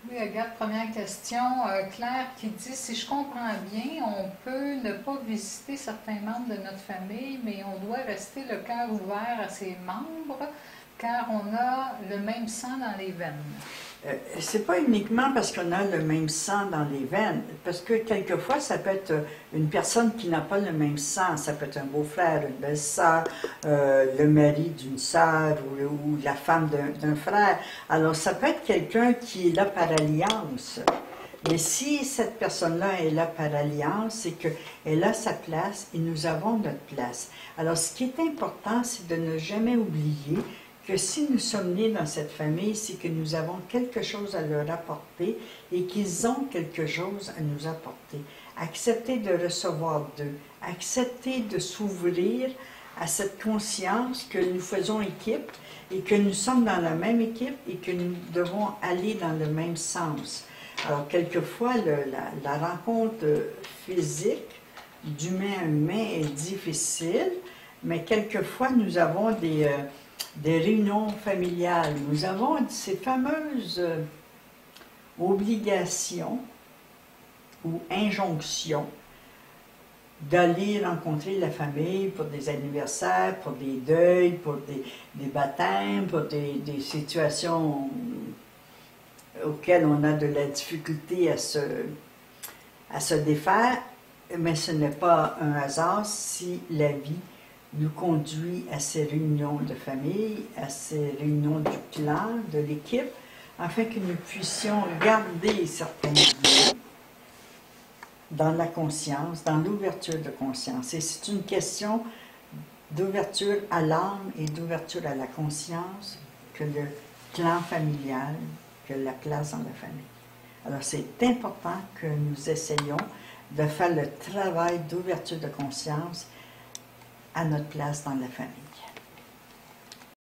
Oui, regarde, première question. Claire qui dit, si je comprends bien, on peut ne pas visiter certains membres de notre famille, mais on doit rester le cœur ouvert à ses membres, car on a le même sang dans les veines. C'est pas uniquement parce qu'on a le même sang dans les veines, parce que quelquefois, ça peut être une personne qui n'a pas le même sang. Ça peut être un beau-frère, une belle-sœur, le mari d'une sœur ou la femme d'un frère. Alors, ça peut être quelqu'un qui est là par alliance. Mais si cette personne-là est là par alliance, c'est qu'elle a sa place et nous avons notre place. Alors, ce qui est important, c'est de ne jamais oublier que si nous sommes nés dans cette famille, c'est que nous avons quelque chose à leur apporter et qu'ils ont quelque chose à nous apporter. Accepter de recevoir d'eux, accepter de s'ouvrir à cette conscience que nous faisons équipe et que nous sommes dans la même équipe et que nous devons aller dans le même sens. Alors, quelquefois, la rencontre physique d'humain à humain est difficile, mais quelquefois, nous avons des réunions familiales. Nous avons ces fameuses obligations ou injonctions d'aller rencontrer la famille pour des anniversaires, pour des deuils, pour des baptêmes, pour des situations auxquelles on a de la difficulté à se défaire, mais ce n'est pas un hasard si la vie nous conduit à ces réunions de famille, à ces réunions du clan, de l'équipe, afin que nous puissions garder certains liens dans la conscience, dans l'ouverture de conscience. Et c'est une question d'ouverture à l'âme et d'ouverture à la conscience que le clan familial, que la place dans la famille. Alors c'est important que nous essayions de faire le travail d'ouverture de conscience à notre place dans la famille.